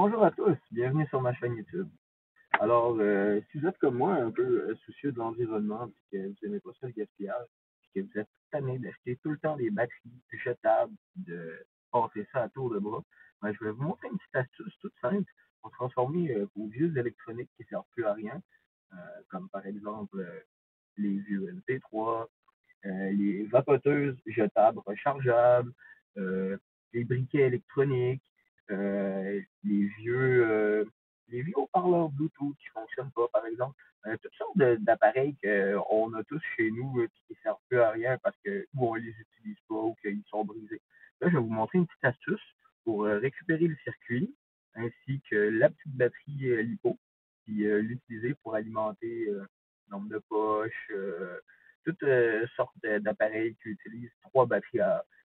Bonjour à tous, bienvenue sur ma chaîne YouTube. Alors, si vous êtes comme moi, un peu soucieux de l'environnement, puis que vous n'aimez pas ça le gaspillage, puis que vous êtes tanné d'acheter tout le temps des batteries jetables, de passer ça à tour de bras, ben, je vais vous montrer une petite astuce toute simple pour transformer vos vieux électroniques qui ne servent plus à rien, euh, comme par exemple les vieux MP3, les vapoteuses jetables rechargeables, euh, les briquets électroniques, les vieux haut-parleurs Bluetooth qui ne fonctionnent pas, par exemple. Toutes sortes d'appareils qu'on a tous chez nous qui ne servent plus à rien parce que ou on les utilise pas ou qu'ils sont brisés. Là, je vais vous montrer une petite astuce pour récupérer le circuit ainsi que la petite batterie LiPo, puis l'utiliser pour alimenter lampe de poche, toutes sortes d'appareils qui utilisent trois batteries.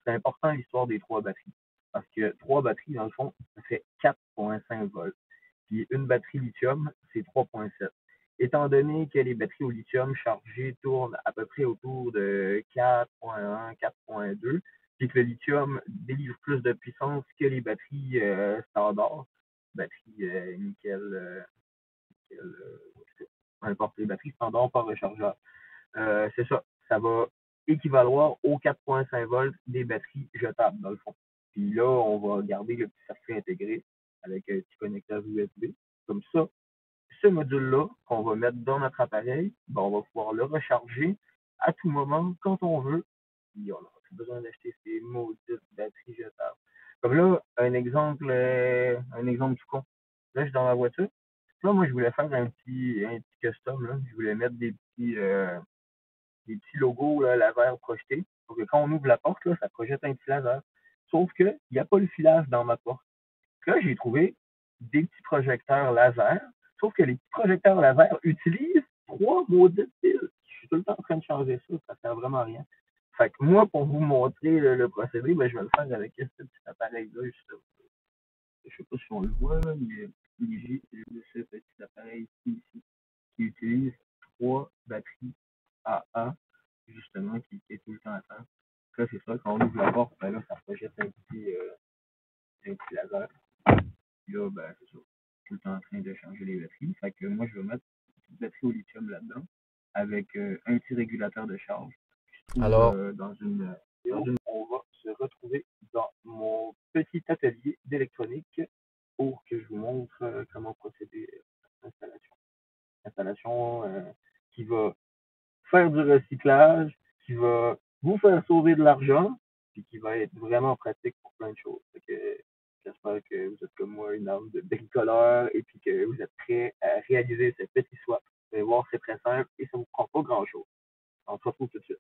C'est important l'histoire des trois batteries. Parce que trois batteries, dans le fond, ça fait 4,5 volts. Puis une batterie lithium, c'est 3,7. Étant donné que les batteries au lithium chargées tournent à peu près autour de 4,1, 4,2, puis que le lithium délivre plus de puissance que les batteries standards, batteries nickel, nickel peu importe, les batteries standards pas rechargeables. C'est ça. Ça va équivaloir aux 4,5 volts des batteries jetables, dans le fond. Puis là, on va garder le petit circuit intégré avec un petit connecteur USB. Comme ça, ce module-là qu'on va mettre dans notre appareil, ben, on va pouvoir le recharger à tout moment, quand on veut. Puis on n'aura plus besoin d'acheter ces maudites batteries jetables. Comme là, un exemple tout con. Là, je suis dans la voiture. Là, moi, je voulais faire un petit custom. Là. Je voulais mettre des petits logos là, laser projetés pour que quand on ouvre la porte, là, ça projette un petit laser. Sauf qu'il n'y a pas le filage dans ma porte. Là, j'ai trouvé des petits projecteurs laser, sauf que les petits projecteurs laser utilisent trois maudites piles. Je suis tout le temps en train de changer ça, ça sert vraiment à rien. Fait que moi, pour vous montrer le procédé, ben, je vais le faire avec ce petit appareil-là, justement. Je sais pas si on le voit, là, mais j'ai ce petit appareil ici qui utilise trois batteries AA, justement, qui est tout le temps à terre. Là, c'est ça, quand on ouvre la porte, ben là, ça projette un petit laser. Puis là, ben, c'est ça. Tout le temps en train de changer les batteries. Fait que moi, je vais mettre une petite batterie au lithium là-dedans, avec un petit régulateur de charge. Je trouve Alors, on va se retrouver dans mon petit atelier d'électronique pour que je vous montre comment procéder à l'installation. Installation qui va faire du recyclage, qui va vous faire sauver de l'argent, puis qui va être vraiment pratique pour plein de choses. Fait que j'espère que vous êtes comme moi une âme de bricoleur et puis que vous êtes prêts à réaliser ce petit swap. Vous allez voir, c'est très simple et ça ne vous prend pas grand-chose. On se retrouve tout de suite.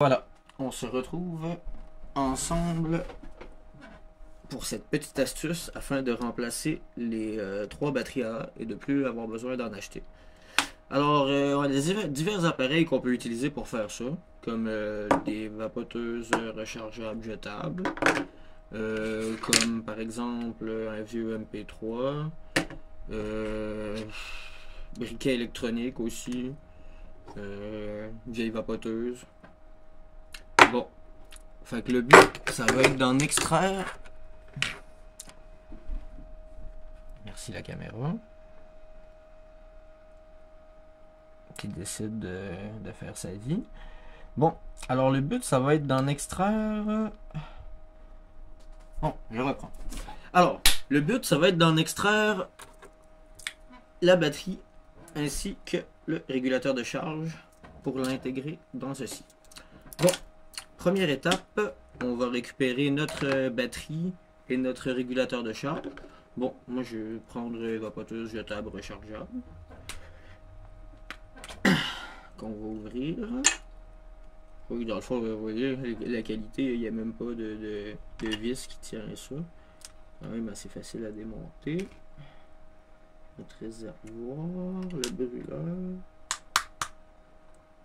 voilà, on se retrouve ensemble pour cette petite astuce afin de remplacer les trois batteries AA et de plus avoir besoin d'en acheter. Alors, on a divers appareils qu'on peut utiliser pour faire ça, comme des vapoteuses rechargeables jetables, comme par exemple un vieux MP3, euh, briquet électronique aussi, vieille vapoteuse. Bon, fait que le but, ça va être d'en extraire. Merci la caméra. Qui décide de faire sa vie. Bon, alors le but, ça va être d'en extraire. Bon, je reprends. Alors, le but, ça va être d'en extraire la batterie ainsi que le régulateur de charge pour l'intégrer dans ceci. Bon, première étape, on va récupérer notre batterie et notre régulateur de charge. Bon, moi je vais prendre vapoteuse jetable rechargeable qu'on va ouvrir. Oui, dans le fond, vous voyez, la qualité, il n'y a même pas de vis qui tient ça. Quand même assez facile à démonter. Notre réservoir, le brûleur.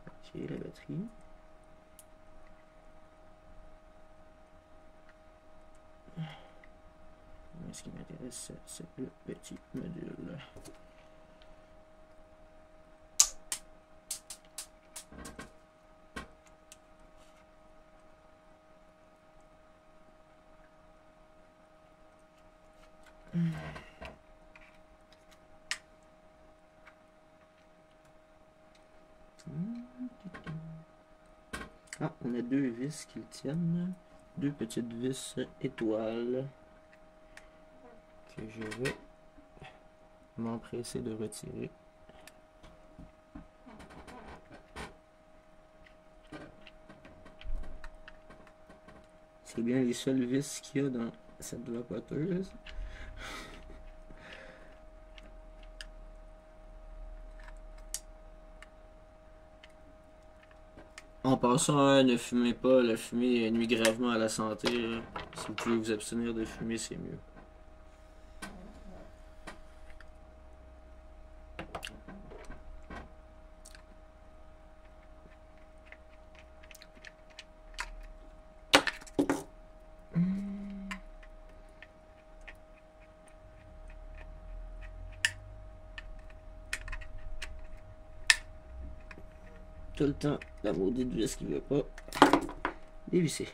Ok, la batterie. Ce qui m'intéresse, c'est le petit module. Ah, on a deux vis qui le tiennent. Deux petites vis étoiles que je vais m'empresser de retirer. C'est bien les seules vis qu'il y a dans cette vapoteuse. En passant, ne fumez pas. La fumée nuit gravement à la santé. Si vous pouvez vous abstenir de fumer, c'est mieux. Tout le temps, la maudite vis qui veut pas dévisser.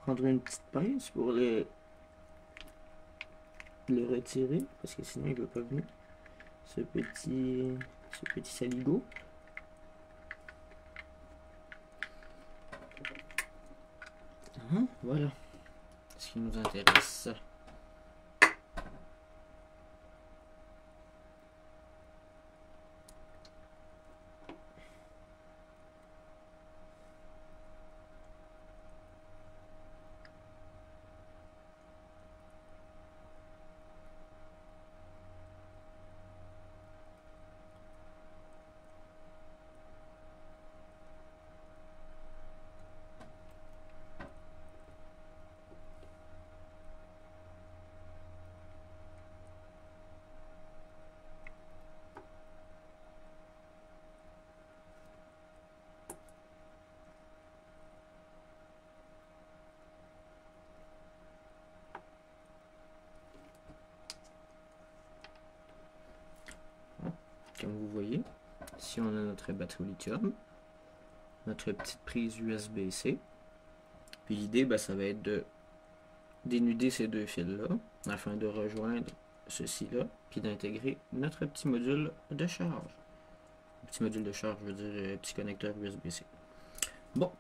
Prendre une petite pince pour le retirer parce que sinon il ne veut pas venir. Ce petit saligo. Voilà ce qui nous intéresse. Comme vous voyez, ici on a notre batterie au lithium, notre petite prise USB-C. Puis l'idée, ça va être de dénuder ces deux fils-là afin de rejoindre ceci-là, puis d'intégrer notre petit module de charge. Petit module de charge, je veux dire petit connecteur USB-C. Bon,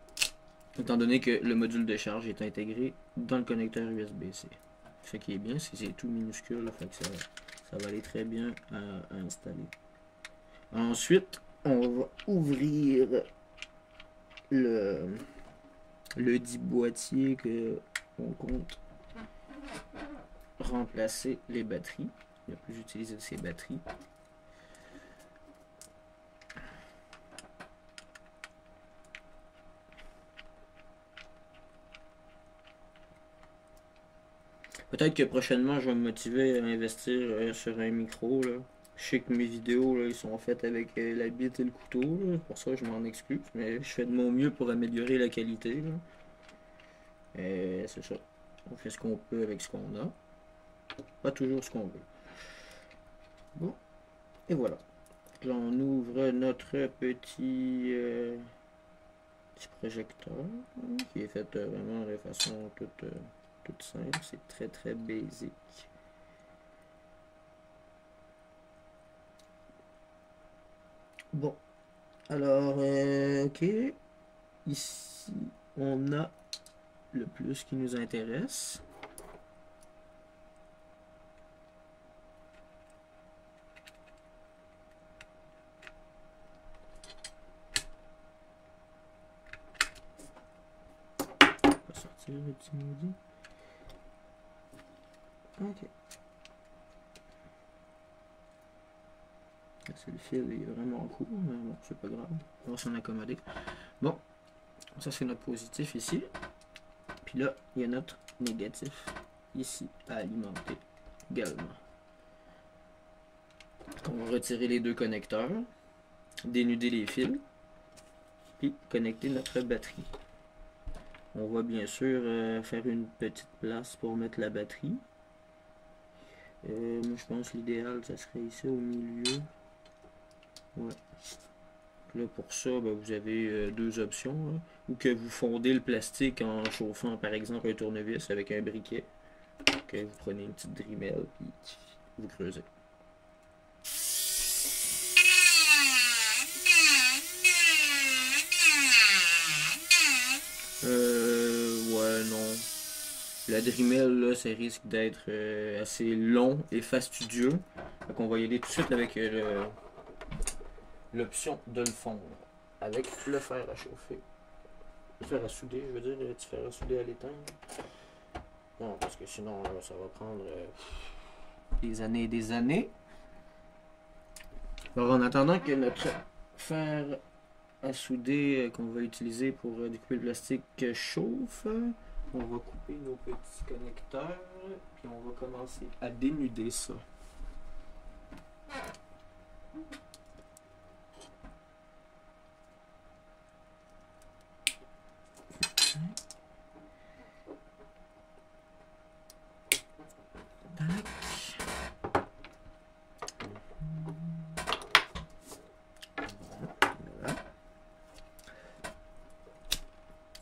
étant donné que le module de charge est intégré dans le connecteur USB-C. Ce qui est bien, c'est tout minuscule, fait que ça va aller très bien à installer. Ensuite, on va ouvrir le dit boîtier que on compte remplacer les batteries. Ne plus utiliser ces batteries. Peut-être que prochainement, je vais me motiver à investir sur un micro. Là. Je sais que mes vidéos, là, ils sont faites avec la bite et le couteau. Là. Pour ça, je m'en excuse. Mais je fais de mon mieux pour améliorer la qualité. C'est ça. On fait ce qu'on peut avec ce qu'on a. Pas toujours ce qu'on veut. Bon. Et voilà. Là, on ouvre notre petit projecteur qui est fait vraiment de façon toute simple. C'est très très basique. Bon. Alors, ok. Ici, on a le plus qui nous intéresse. sortir le petit maudit. Ok. C'est le fil, il est vraiment court, mais bon, c'est pas grave. On va s'en accommoder. Bon, ça c'est notre positif ici. Puis là, il y a notre négatif ici à alimenter également. On va retirer les deux connecteurs, dénuder les fils, puis connecter notre batterie. On va bien sûr faire une petite place pour mettre la batterie. Moi je pense que l'idéal ça serait ici au milieu. Ouais. Là pour ça, ben, vous avez deux options. Là. Ou que vous fondez le plastique en chauffant par exemple un tournevis avec un briquet. Que vous prenez une petite Dremel puis vous creusez. Ouais, non. La Dremel, là, ça risque d'être assez long et fastidieux. Donc on va y aller tout de suite avec l'option de le fondre. Avec le fer à chauffer. Le fer à souder, je veux dire, le petit fer à souder à l'étang. Non, parce que sinon, là, ça va prendre des années et des années. Alors, en attendant que notre fer à souder qu'on va utiliser pour découper le plastique chauffe, on va couper nos petits connecteurs, puis on va commencer à dénuder ça.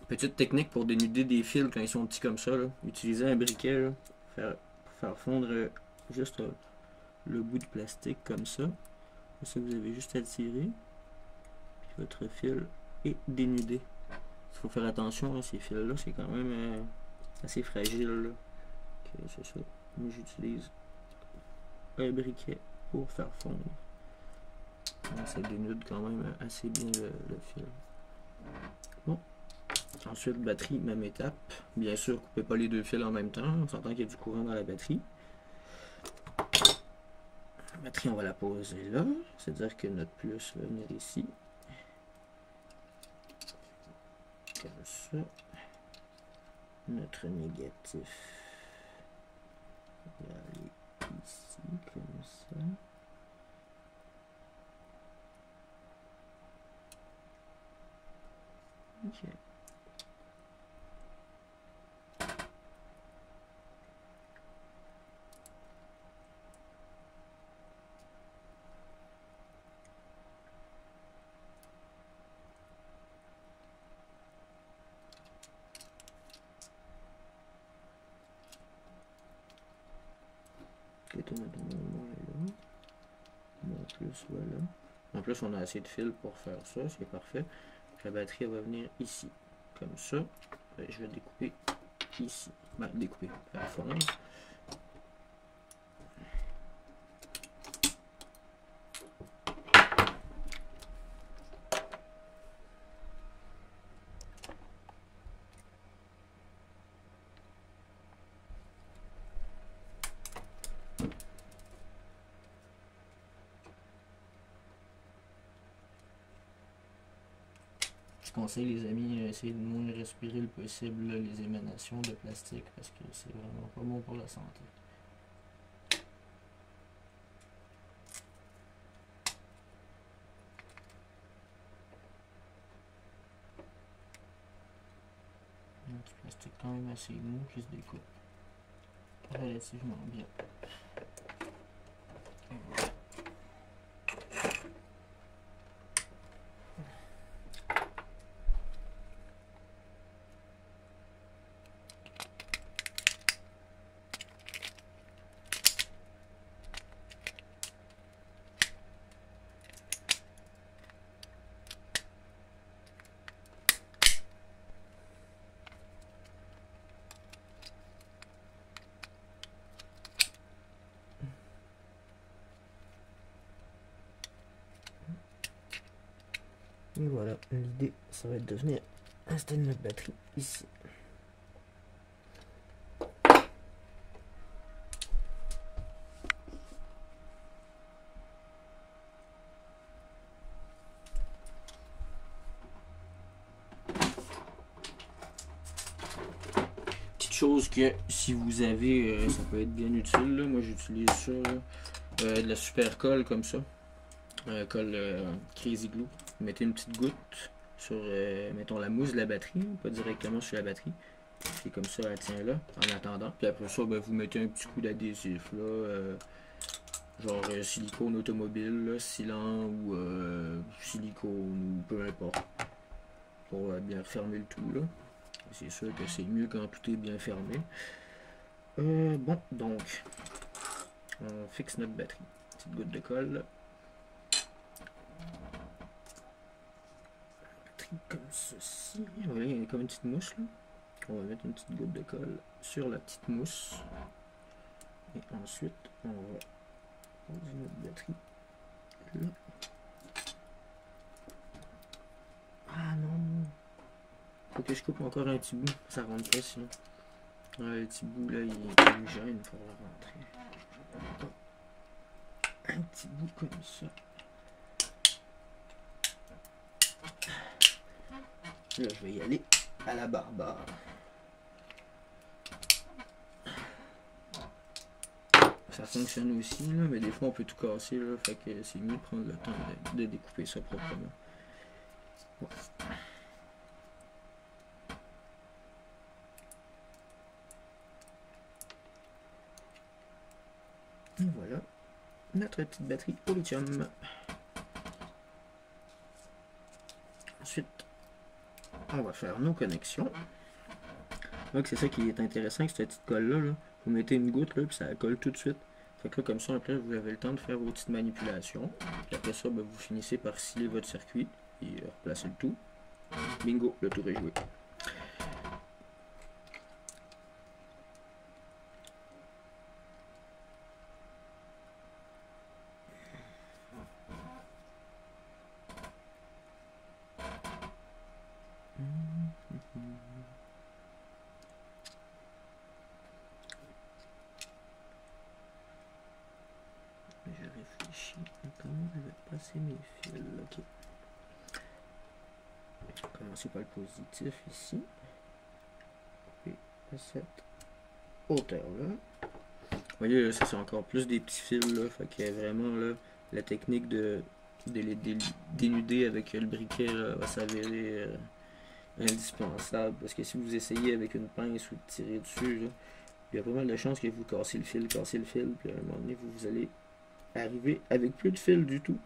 Petite technique pour dénuder des fils quand ils sont petits comme ça. Là. Utilisez un briquet là, pour faire fondre juste le bout de plastique comme ça. Ça, vous avez juste à tirer. Puis votre fil est dénudé. Il faut faire attention à ces fils-là, c'est quand même assez fragile. Là. Okay, c'est ça. Moi, j'utilise un briquet pour faire fondre. Donc, ça dénude quand même assez bien le fil. Bon. Ensuite, batterie, même étape. Bien sûr, coupez pas les deux fils en même temps. On s'entend qu'il y a du courant dans la batterie. La batterie, on va la poser là. C'est-à-dire que notre plus va venir ici. Comme ça. Notre négatif va aller ici, comme ça. Ok. Voilà. En plus, on a assez de fils pour faire ça, c'est parfait. La batterie elle va venir ici, comme ça. Je vais découper ici. Ben, découper, faire fondre. Conseille les amis, essayez de moins respirer le possible les émanations de plastique parce que c'est vraiment pas bon pour la santé. Un petit plastique quand même assez mou qui se découpe relativement bien. Et voilà, l'idée, ça va être de venir installer notre batterie ici. chose que si vous avez, ça peut être bien utile. Là. Moi j'utilise ça, de la super colle comme ça. Colle Crazy Glue. Vous mettez une petite goutte sur, mettons, la mousse de la batterie, pas directement sur la batterie. Puis comme ça, elle tient là, en attendant. Puis après ça, ben, vous mettez un petit coup d'adhésif, là, genre silicone automobile, là, Silan ou silicone, ou peu importe, pour bien refermer le tout, là. C'est sûr que c'est mieux quand tout est bien fermé. Bon, donc, on fixe notre batterie. Petite goutte de colle. Batterie comme ceci. Voilà, il y a comme une petite mousse, là. On va mettre une petite goutte de colle sur la petite mousse. Et ensuite, on va poser notre batterie là. Ah non! Faut que je coupe encore un petit bout. Ça rentre pas sinon. Ouais, le petit bout là, il me gêne pour le rentrer. Un petit bout comme ça. Là, je vais y aller à la barbare. Ça fonctionne aussi, là, mais des fois on peut tout casser, là, fait que c'est mieux de prendre le temps de découper ça proprement. Ouais. Et voilà, notre petite batterie au lithium. Ensuite, on va faire nos connexions. Donc c'est ça qui est intéressant avec cette petite colle là. Vous mettez une goutte là, puis ça colle tout de suite. Fait que là, comme ça, après, vous avez le temps de faire vos petites manipulations. Puis après ça, ben, vous finissez par sceller votre circuit et replacer le tout. Bingo, le tour est joué. Je réfléchis à comment je vais passer mes fils. Ok. Je vais commencer par le positif ici. Et à cette hauteur-là. Vous voyez, là, ça c'est encore plus des petits fils. Là, fait qu'il y a vraiment là, la technique de les dénuder avec le briquet là, va s'avérer indispensable. Parce que si vous essayez avec une pince ou de tirer dessus, là, il y a pas mal de chances que vous cassez le fil, puis à un moment donné, vous allez arriver avec plus de fil du tout.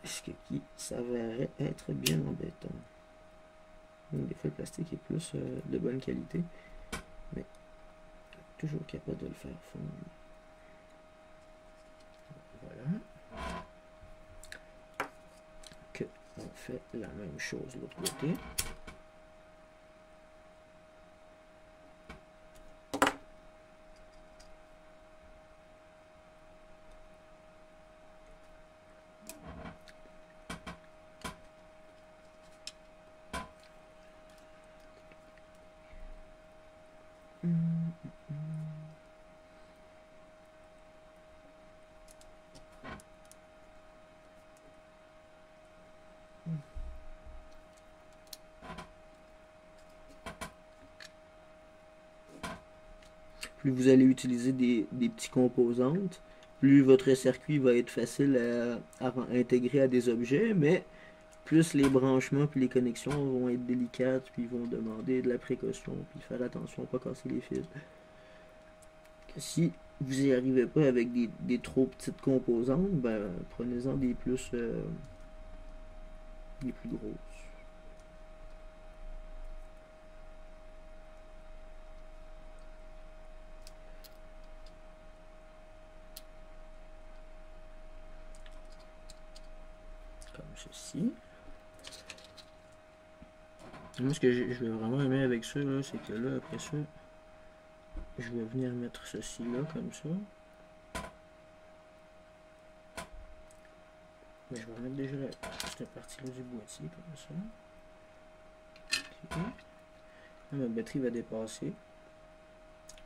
Ce qui s'avérerait être bien embêtant. Donc, des fois, le plastique est plus de bonne qualité, mais toujours capable de le faire fondre. Voilà. Que on fait la même chose de l'autre côté. Plus vous allez utiliser des petites composantes, plus votre circuit va être facile à intégrer à des objets, mais plus les branchements puis les connexions vont être délicates, puis vont demander de la précaution, puis faire attention à ne pas casser les fils. Si vous n'y arrivez pas avec des trop petites composantes, ben prenez-en des plus grosses. Comme ceci. Moi, ce que je vais vraiment aimer avec ça, c'est que là, après ça, je vais venir mettre ceci là, comme ça. Mais je vais remettre déjà cette partie-là du boîtier, comme ça. Okay. Là, ma batterie va dépasser.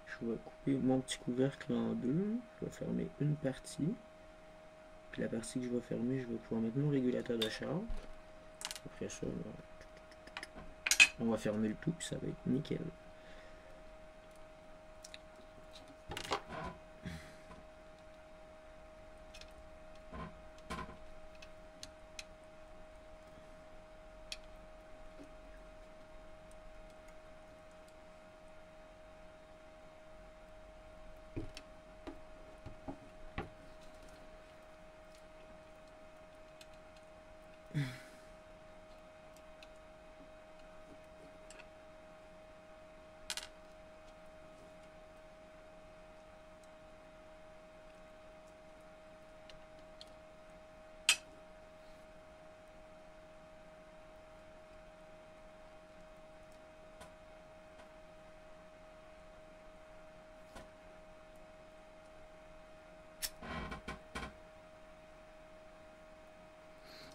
Je vais couper mon petit couvercle en deux. Je vais fermer une partie. Puis la partie que je vais fermer, je vais pouvoir mettre mon régulateur de charge. Après ça, on va fermer le tout, puis ça va être nickel.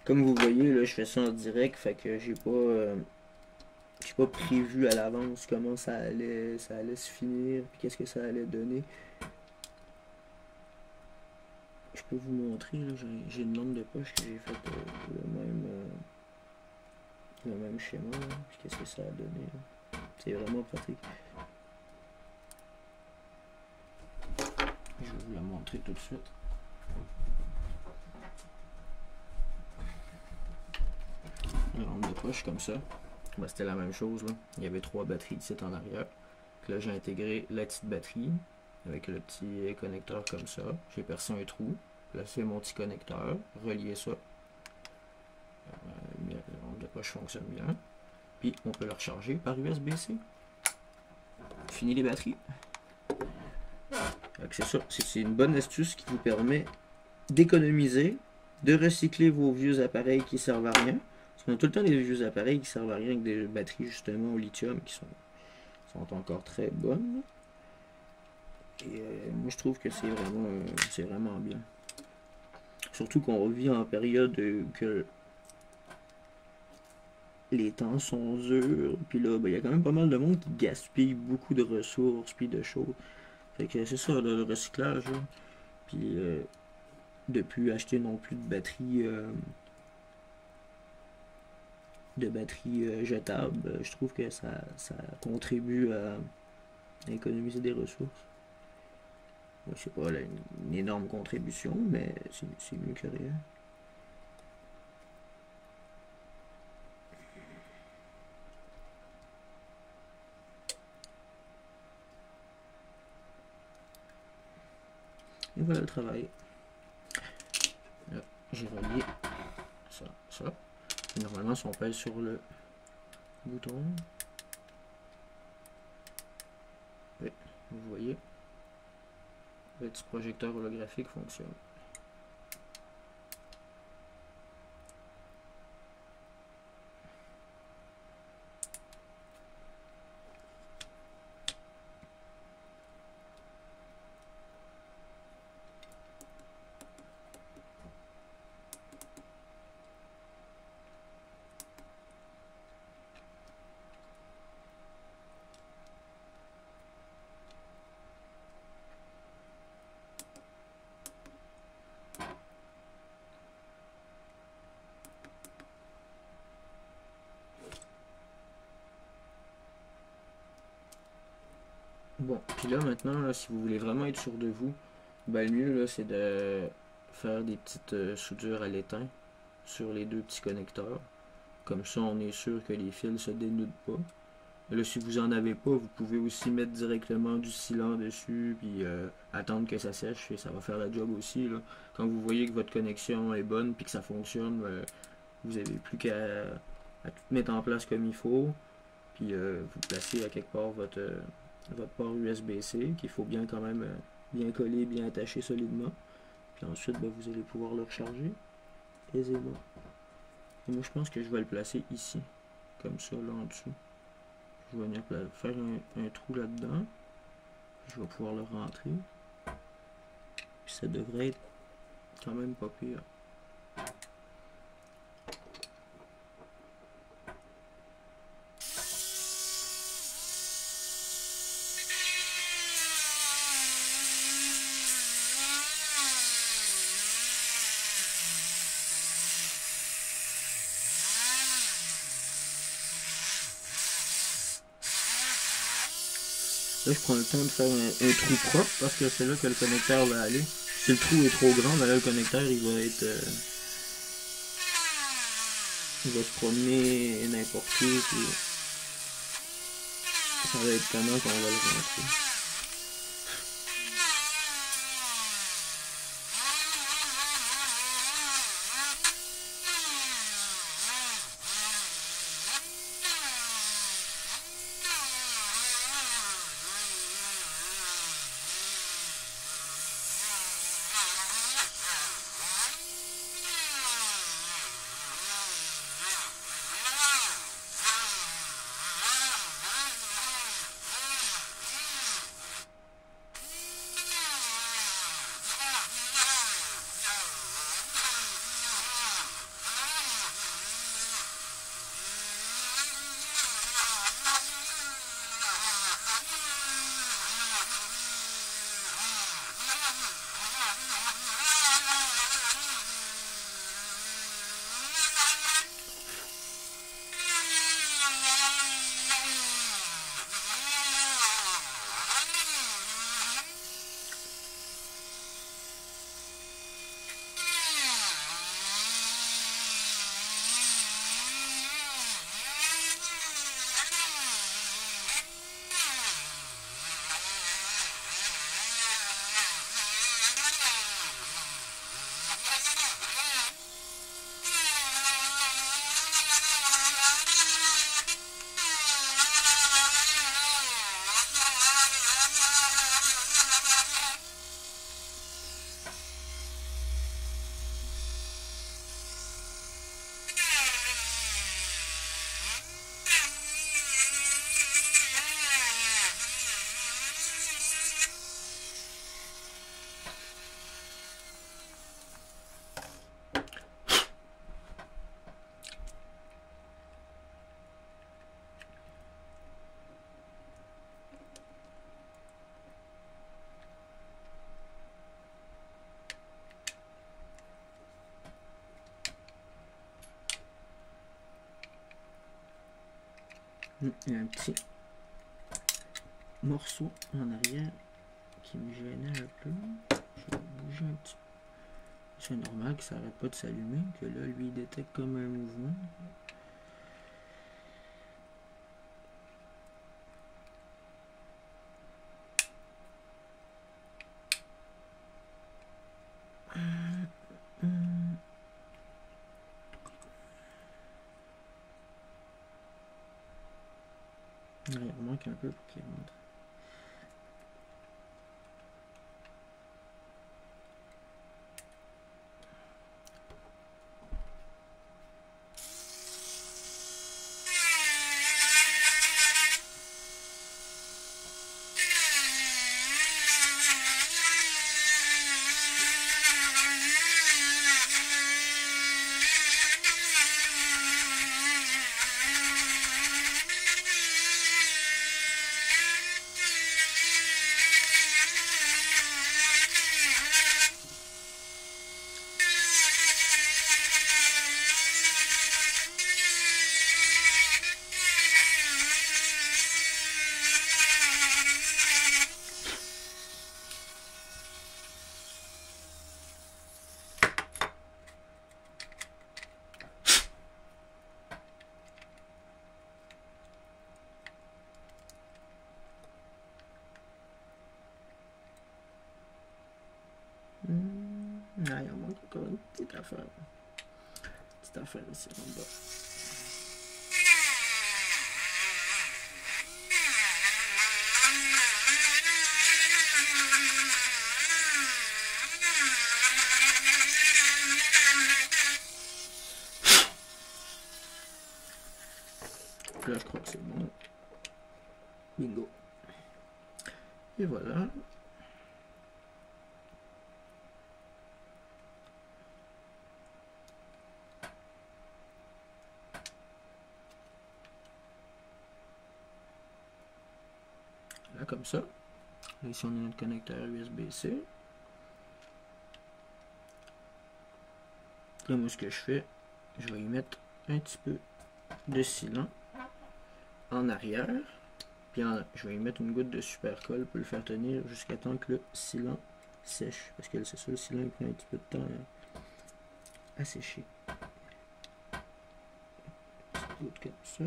Comme vous voyez, là, je fais ça en direct, fait que j'ai pas prévu à l'avance comment ça allait se finir, puis qu'est-ce que ça allait donner. Je peux vous montrer, là, j'ai une lampe de poche que j'ai fait le même schéma, là, puis qu'est-ce que ça a donné. C'est vraiment pratique. Je vais vous la montrer tout de suite. Une lampe de poche comme ça. Ben, c'était la même chose, là. Il y avait 3 batteries ici en arrière. Puis là, j'ai intégré la petite batterie avec le petit connecteur comme ça. J'ai percé un trou, placé mon petit connecteur, relié ça. La lampe de poche fonctionne bien. Puis on peut la recharger par USB-C. Fini les batteries. C'est ça, c'est une bonne astuce qui vous permet d'économiser, de recycler vos vieux appareils qui servent à rien. Parce qu'on a tout le temps des vieux appareils qui servent à rien avec des batteries justement au lithium qui sont encore très bonnes. Et moi je trouve que c'est vraiment bien. Surtout qu'on vit en période que les temps sont durs, puis là, il y a quand même pas mal de monde qui gaspille beaucoup de ressources, puis de choses. Fait que c'est ça, le recyclage, là. Puis de plus acheter non plus de batteries jetables, je trouve que ça contribue à économiser des ressources. Bon, c'est pas là, une énorme contribution, mais c'est mieux que rien. Et voilà le travail. Là, j'ai relié ça. Et normalement, si on pèse sur le bouton, oui, vous voyez, le petit projecteur holographique fonctionne. Bon, puis là maintenant, là, si vous voulez vraiment être sûr de vous, ben, le mieux là, c'est de faire des petites soudures à l'étain sur les 2 petits connecteurs. Comme ça, on est sûr que les fils se dénudent pas. Là, si vous en avez pas, vous pouvez aussi mettre directement du sealant dessus, puis attendre que ça sèche, et ça va faire la job aussi, là. Quand vous voyez que votre connexion est bonne, puis que ça fonctionne, vous n'avez plus qu'à tout mettre en place comme il faut, puis vous placez à quelque part votre port USB-C, qu'il faut bien quand même bien coller, bien attacher solidement. Puis ensuite, vous allez pouvoir le recharger aisément. Et moi, je pense que je vais le placer ici, comme ça, là en dessous. Je vais venir faire un trou là-dedans. Je vais pouvoir le rentrer. Puis ça devrait être quand même pas pire. Là, je prends le temps de faire un trou propre parce que c'est là que le connecteur va aller. Si le trou est trop grand, là, le connecteur il va se promener n'importe où, puis ça va être comment qu'on va le rentrer. Il y a un petit morceau en arrière qui me gênait un peu. Je vais bouger un petit peu. C'est normal que ça n'arrête pas de s'allumer, que là, lui, il détecte comme un mouvement. Il manque un peu pour qu'il rentre. Ah, il en manque encore une petite affaire. Petite affaire ici en bas. Là, je crois que c'est bon. Bingo. Et voilà. Là, comme ça. Là, ici, on a notre connecteur USB-C. Là, moi, ce que je fais, je vais y mettre un petit peu de sealant en arrière. Puis je vais y mettre une goutte de super colle pour le faire tenir jusqu'à temps que le sealant sèche. Parce que c'est ça, le sealant il prend un petit peu de temps à sécher. Une petite goutte comme ça.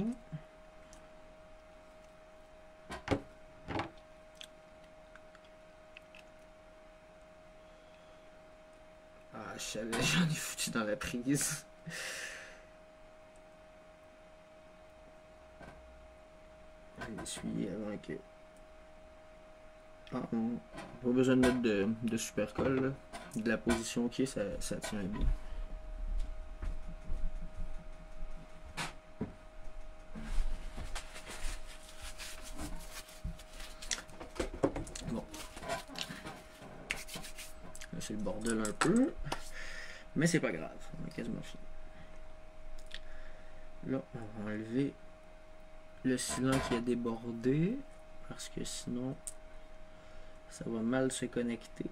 Ah, je savais, j'en ai foutu dans la prise. Essuyer avant que. Ah, non. Pas besoin de mettre de super colle. Là. De la position qui est, ça tient bien. Bon. Là, c'est le bordel un peu. Mais c'est pas grave. On a quasiment fini. Là, on va enlever le sealant qui a débordé. Parce que sinon, ça va mal se connecter.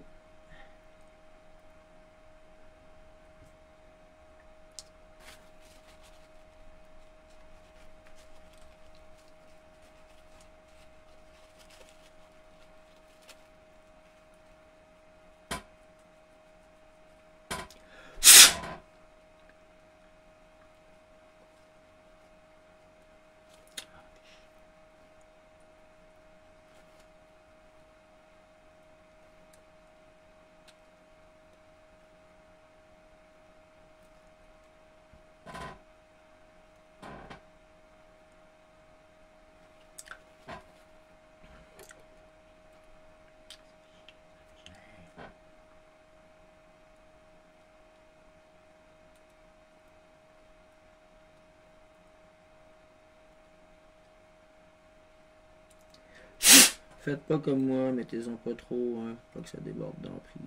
Faites pas comme moi, mettez-en pas trop, hein, pas que ça déborde dans la prise.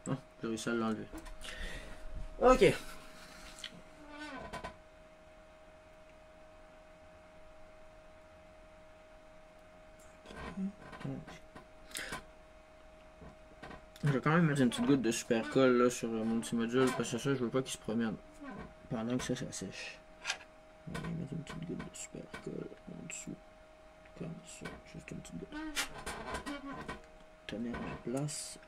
Ah, j'ai réussi à l'enlever. Ok. Je vais quand même mettre une petite goutte de super colle là, sur mon petit module parce que ça, je veux pas qu'il se promène pendant que ça sèche. On va mettre une petite goutte de super colle en dessous. Comme ça, juste un petit peu. Tenir en place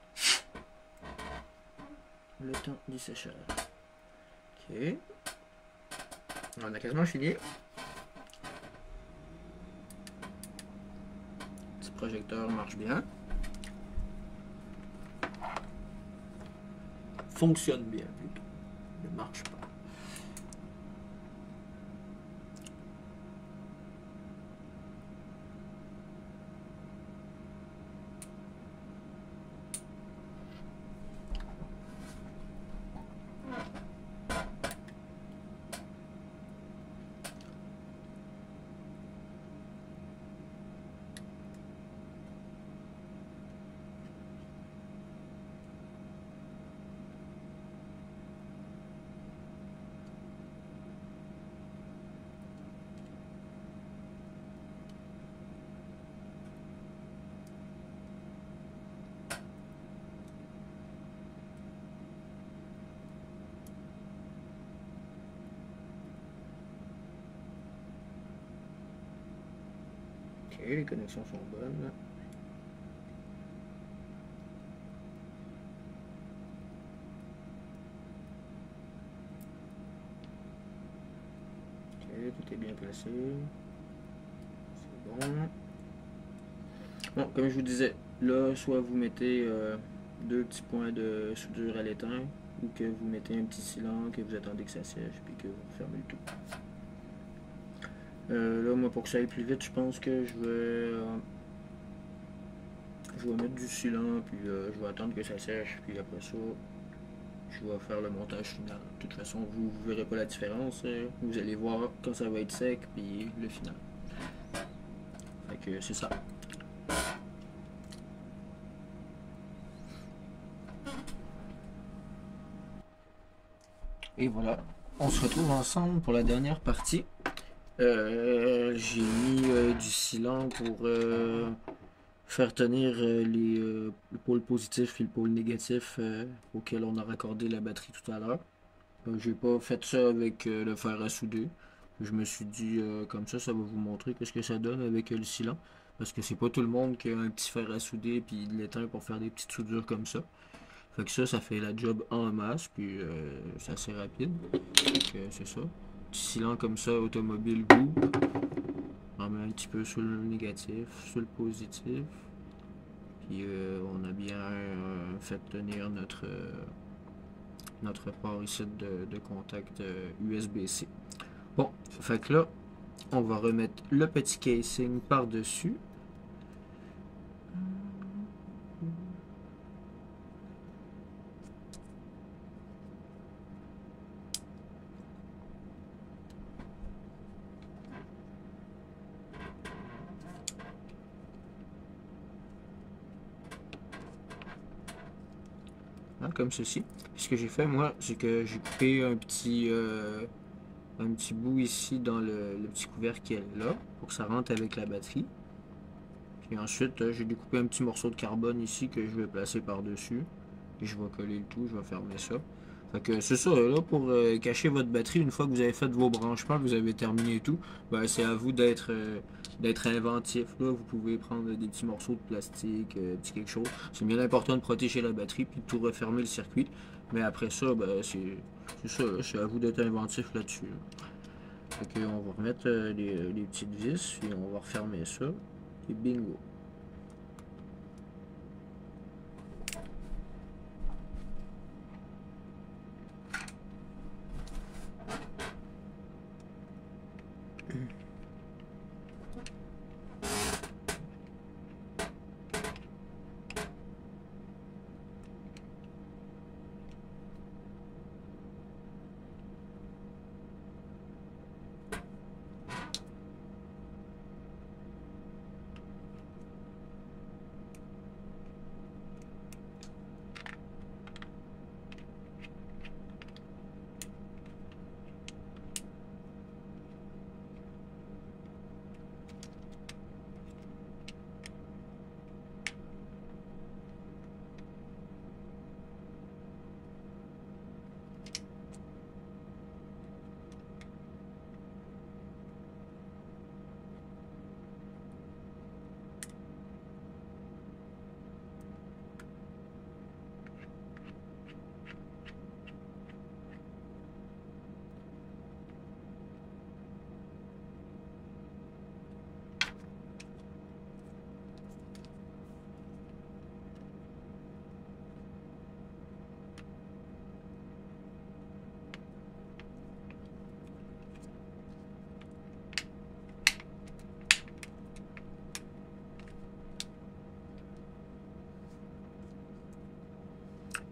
le temps du séchage. Ok. On a quasiment fini. Petit projecteur marche bien. Fonctionne bien plutôt. Ne marche pas. Ok, les connexions sont bonnes. Ok, tout est bien placé. C'est bon. Bon, comme je vous disais, là, soit vous mettez deux petits points de soudure à l'étain, ou que vous mettez un petit silant, que vous attendez que ça sèche, puis que vous fermez le tout. Là, moi, pour que ça aille plus vite, je pense que je vais mettre du silant, puis je vais attendre que ça sèche, puis après ça, je vais faire le montage final. De toute façon, vous ne verrez pas la différence. Vous allez voir quand ça va être sec, puis le final. Fait que c'est ça. Et voilà, on se retrouve ensemble pour la dernière partie. J'ai mis du silant pour faire tenir le pôle positif et le pôle négatif auquel on a raccordé la batterie tout à l'heure. J'ai pas fait ça avec le fer à souder. Je me suis dit comme ça va vous montrer qu'est-ce que ça donne avec le silant. Parce que c'est pas tout le monde qui a un petit fer à souder puis de l'étain pour faire des petites soudures comme ça. Fait que ça fait la job en masse, puis c'est assez rapide. Fait que c'est ça. Petit silant comme ça, automobile goût. On met un petit peu sur le négatif, sur le positif. Puis on a bien fait tenir notre port ici de contact USB-C. Bon, fait que là, on va remettre le petit casing par-dessus. Hein, comme ceci. Puis ce que j'ai fait, moi, c'est que j'ai coupé un petit bout ici dans le petit couvercle qui est là, pour que ça rentre avec la batterie. Puis ensuite, j'ai découpé un petit morceau de carbone ici que je vais placer par-dessus. Et je vais coller le tout, je vais fermer ça. Fait que c'est ça, là, pour cacher votre batterie, une fois que vous avez fait vos branchements, que vous avez terminé tout, ben, c'est à vous d'être inventif. Là, vous pouvez prendre des petits morceaux de plastique, petit quelque chose. C'est bien important de protéger la batterie puis de tout refermer le circuit. Mais après ça, ben, c'est ça, c'est à vous d'être inventif là-dessus. Fait que on va remettre les petites vis, puis on va refermer ça. Et bingo.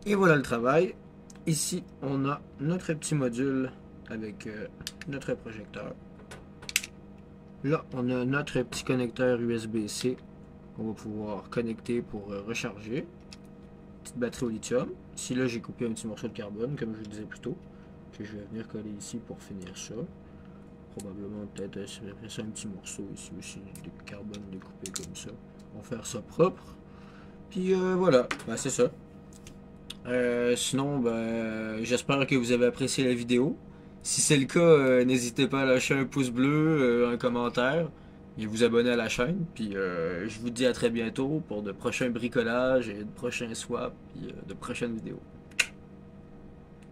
Et voilà le travail. Ici, on a notre petit module avec notre projecteur. Là, on a notre petit connecteur USB-C qu'on va pouvoir connecter pour recharger. Petite batterie au lithium. Ici, là, j'ai coupé un petit morceau de carbone, comme je vous disais plus tôt, que je vais venir coller ici pour finir ça. Probablement, peut-être, ça un petit morceau ici aussi, de carbone découpé comme ça. On va faire ça propre. Puis voilà, ben, c'est ça. Sinon, ben, j'espère que vous avez apprécié la vidéo. Si c'est le cas, n'hésitez pas à lâcher un pouce bleu, un commentaire et vous abonner à la chaîne. Puis je vous dis à très bientôt pour de prochains bricolages et de prochains swaps et de prochaines vidéos.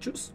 Tchuss!